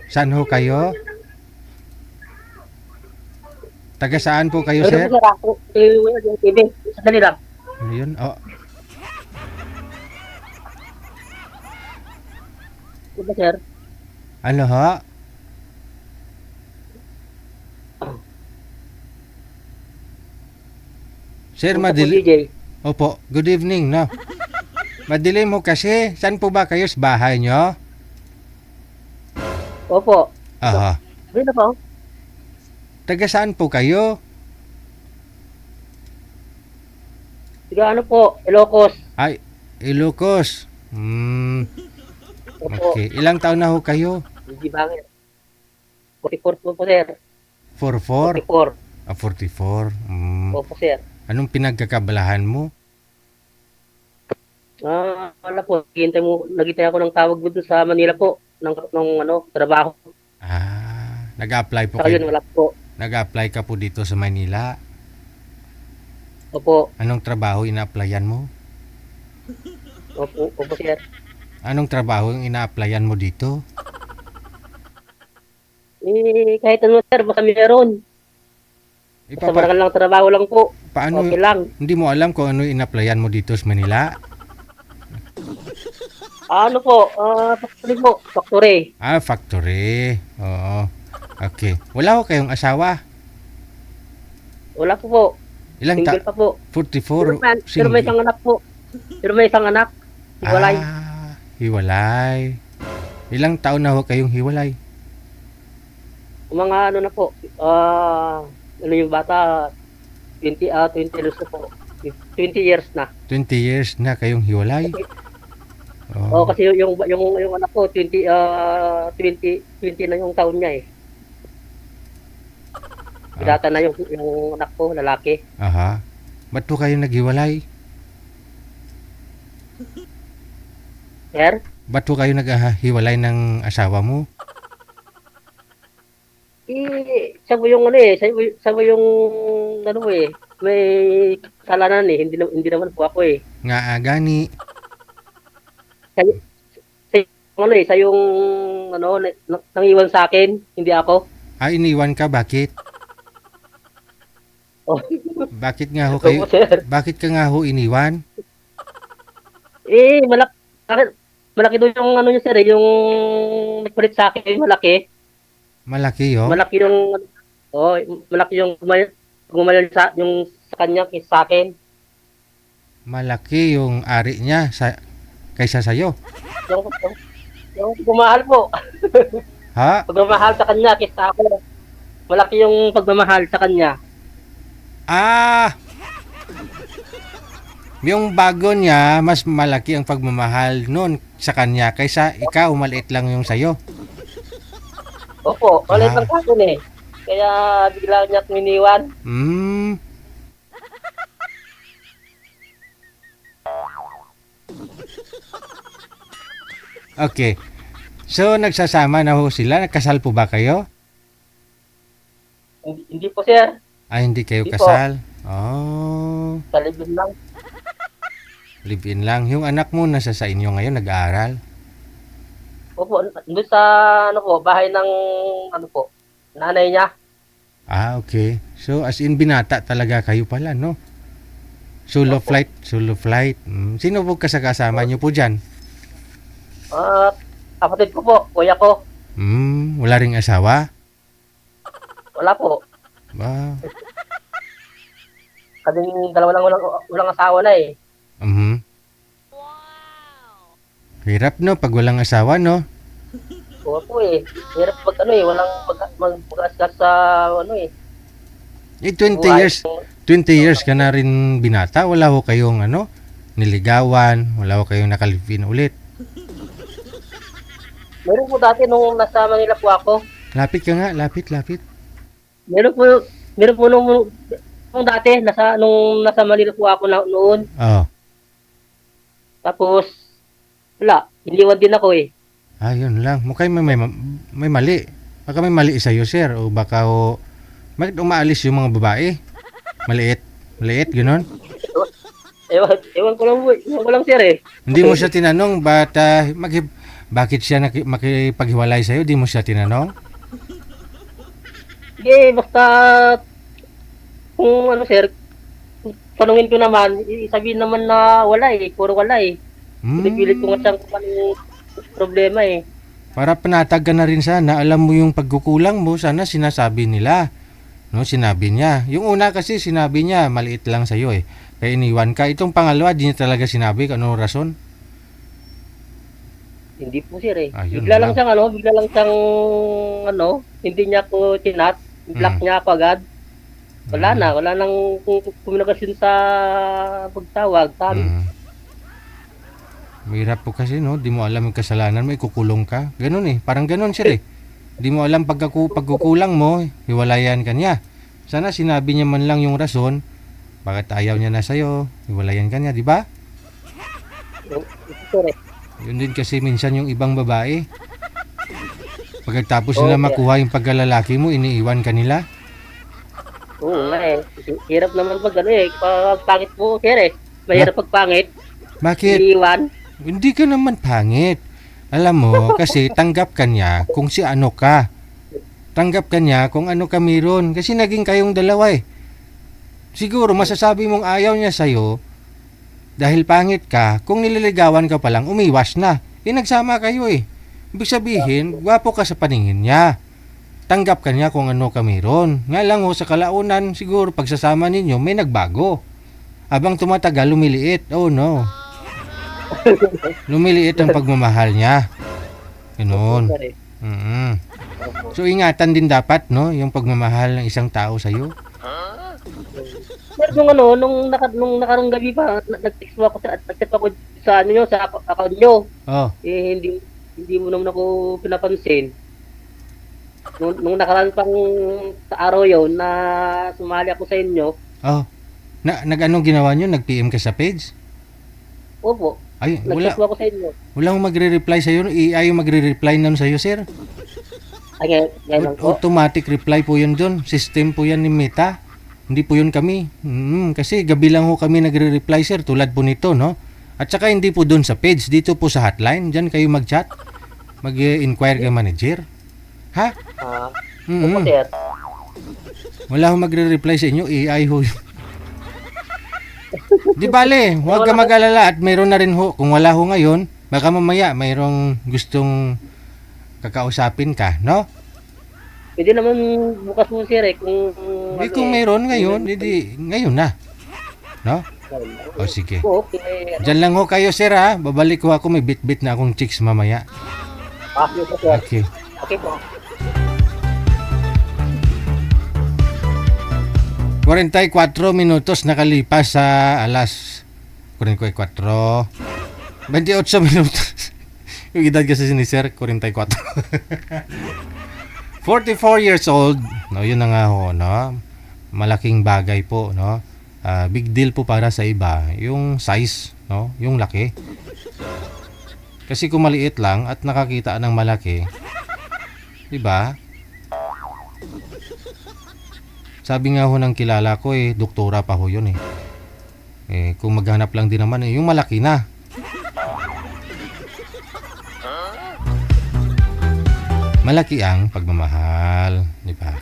Saan ho kayo? Taga saan po kayo, Ano po sir? sir, ako, yung TV. Sandali lang. Ano yun? Oh, Diba sir? ano ho? Sir, Punta po madili... DJ. Opo, good evening, no? Madilim mo kasi. Saan po ba kayo sa bahay nyo? Opo. Aha. Dito po. Taga saan po kayo? Tiga ano po, Ilocos. Ay, Ilocos. Opo. Okay. Ilang taon na ho kayo? Hindi bangin. 44 po sir. 44? 44. Ah, 44. Opo sir. Anong pinagkakabalahan mo? Wala po. Naghintay ako ng tawag dito sa Manila po. Ng trabaho. Nag-apply po Saka yun, kayo. wala po. Nag-apply ka po dito sa Manila. Opo. Anong trabaho ina-applyan mo? Opo sir. Anong trabaho yung ina-applyan mo dito? Kahit ano sir, basta meron. Basta Ipapa- lang trabaho lang po. paano, Okay lang. hindi mo alam kung ano yung ina-applyan mo dito sa Manila? Ano po, factory po. Factory. Ah, factory. Oo. Okay. Wala ko kayong asawa? Wala po po. Ilang Single pa po. 44. Pero may isang anak po. Pero may isang anak. Hiwalay. Hiwalay. Ilang taon na ho kayong hiwalay? Mga ano na po. Ano yung bata, 20 years na po. 20 years na. 20 years na kayong hiwalay? Oo, kasi yung anak ko 20 na yung taon niya eh. Bidata na yung anak ko, lalaki. Aha. Ba't po kayo naghiwalay? Sir? Ba't po kayo naghiwalay ng asawa mo? Siya mo yung ano eh, siya mo yung ano eh, may kasalanan eh, hindi naman po ako eh. Nga gani. Siya yung ano, nangiwan sa akin, hindi ako. Iniwan ka, bakit? Oh. Bakit nga ho kayo? Opo, sir. Bakit ka nga ho iniwan? Malaki doon yung ano niya sir, yung nagpalit sa akin, malaki. Malaki yo? Malaki yung malaki yung gumayon sa yung sa kanya kaysa sa akin. Malaki yung ari niya kaysa sa'yo. Yung pagmamahal po. Ha? Pagmamahal sa kanya kaysa ako. Malaki yung pagmamahal sa kanya. Yung bago niya, mas malaki ang pagmamahal noon sa kanya kaysa ikaw, maliit lang yung sa'yo. Opo, ulit lang sa akin eh. Kaya bigla niya akong iniwan. Okay. So, nagsasama na ho sila? Nagkasal po ba kayo? Hindi po sir. Hindi kayo Hindi kasal? Sa libin lang. Live-in lang. Yung anak mo nasa sa inyo ngayon, nag-aaral? Opo, doon sa ano po, bahay ng ano po, nanay niya. Okay. So, as in binata talaga kayo pala, no? Solo flight. Sino po kasama niyo po dyan? Kapatid ko po, kuya ko. Wala ring asawa? Wala po. Kaming dalawa lang walang asawa na eh. Hirap, no? Pag walang asawa, no? Oo po eh. Hirap pag ano eh, walang mag-askas sa ano eh. 20 years ka na rin binata. Wala ho kayong niligawan. Wala ho kayong nakalipin ulit. Meron po dati nung nasa Manila po ako. Lapit ka nga, lapit. Meron po nung dati, nung nasa Manila po ako noon. Tapos, wala, iniwan din ako eh. Yun lang. Mukhang may mali. Baka may mali sa'yo, sir. O baka bakit umaalis yung mga babae? Maliit, gano'n? Ewan ko lang sir eh. Hindi mo siya tinanong, ba't Bakit siya makipaghiwalay sa'yo? Di mo siya tinanong? Sige, basta kung ano sir, tanungin ko naman, sabihin naman na wala eh, puro wala eh. Pinipilit ko nga siyang kung anong problema eh. Para panatag ka na rin sana, alam mo yung pagkukulang mo, sana sinasabi nila. No, sinabi niya. Yung una kasi sinabi niya, maliit lang sa'yo eh. Kaya iniwan ka. Itong pangalawa, di niya talaga sinabi kung anong rason. Hindi po sir eh. Ayun Bigla lang lang. siyang hindi niya ako chinat, block niya ako agad. Wala nang komunikasyon sa pagtawag, sabi. Mahirap po kasi no, di mo alam yung kasalanan mo, ikukulong ka. Ganun eh, parang ganun siya eh. Di mo alam pagkukulang mo, hiwalayan ka niya. Sana sinabi niya man lang yung rason, bakit ayaw niya na sa'yo, hiwalayan ka niya, di ba? Sir eh. Yun din kasi minsan yung ibang babae. Pagkatapos nila makuha yung pagkalalaki mo, iniiwan ka nila. Oo nga eh. Hirap naman pag ano eh, pag pangit mo sir eh. Mahirap pag pangit, Bakit? iiwan. Hindi ka naman pangit. Alam mo, kasi tanggap ka niya kung si ano ka. Tanggap ka niya kung ano ka meron. Kasi naging kayong dalawa eh. Siguro masasabi mong ayaw niya sa'yo dahil pangit ka. Kung nililigawan ka pa lang, umiwas na. Nagsama kayo eh. Ibig sabihin, gwapo ka sa paningin niya. Tanggap ka niya kung ano ka meron. Nga lang ho, sa kalaunan, siguro pagsasama ninyo, may nagbago. Habang tumatagal, lumiliit. Oh no. Lumiliit ang pagmamahal niya. Ganoon. Sir eh. So ingatan din dapat no yung pagmamahal ng isang tao sa iyo. Sir, nung nakarong gabi pa, nag-text mo ako nag-chat ako sa ano nyo, sa account nyo. Oh, Eh, hindi mo naman ako pinapansin. Nung nakaraan pang sa araw yun na sumali ako sa inyo, oh. Nag-anong ginawa niyo? Nag-PM ka sa page? opo, Ay, nag-chat mo ako sa inyo. wala akong magre-reply sa iyo. AI yung magre-reply nun sa iyo, sir. Ay, ngayon po. Automatic reply po yun doon. System po yan ni Meta. Hindi po yun kami. Kasi gabi lang ho kami nagre-reply, sir. Tulad po nito, no? At saka hindi po doon sa page. Dito po sa hotline. Diyan kayo mag-chat. Mag-inquire kay manager. Ha? Opo, sir. Wala akong magre-reply sa inyo. AI ho. Di bale, huwag ka mag-alala at mayroon na rin ho. Kung wala ho ngayon, baka mamaya mayroong gustong kakausapin ka, no? Pwede naman bukas mo, sir, eh, kung... Kung mayroon ngayon, hindi ngayon na. No? O sige. Okay. Diyan lang ho kayo, sir, ha? Babalik ko ako. May bit-bit na akong chicks mamaya. Okay po, sir. Okay. Okay po. 44 minutos nakalipas sa alas 44. 28 minutos. Yung edad kasi ni Sir, 44. 44 years old. No, yun na nga ho, no? Malaking bagay po, no? Big deal po para sa iba. Yung size, no? Yung laki. Kasi kung maliit lang at nakakita ng malaki, di ba? Sabi nga ho ng kilala ko doktora pa ho yun kung maghanap lang din naman yung malaki na. Malaki ang pagmamahal, di ba?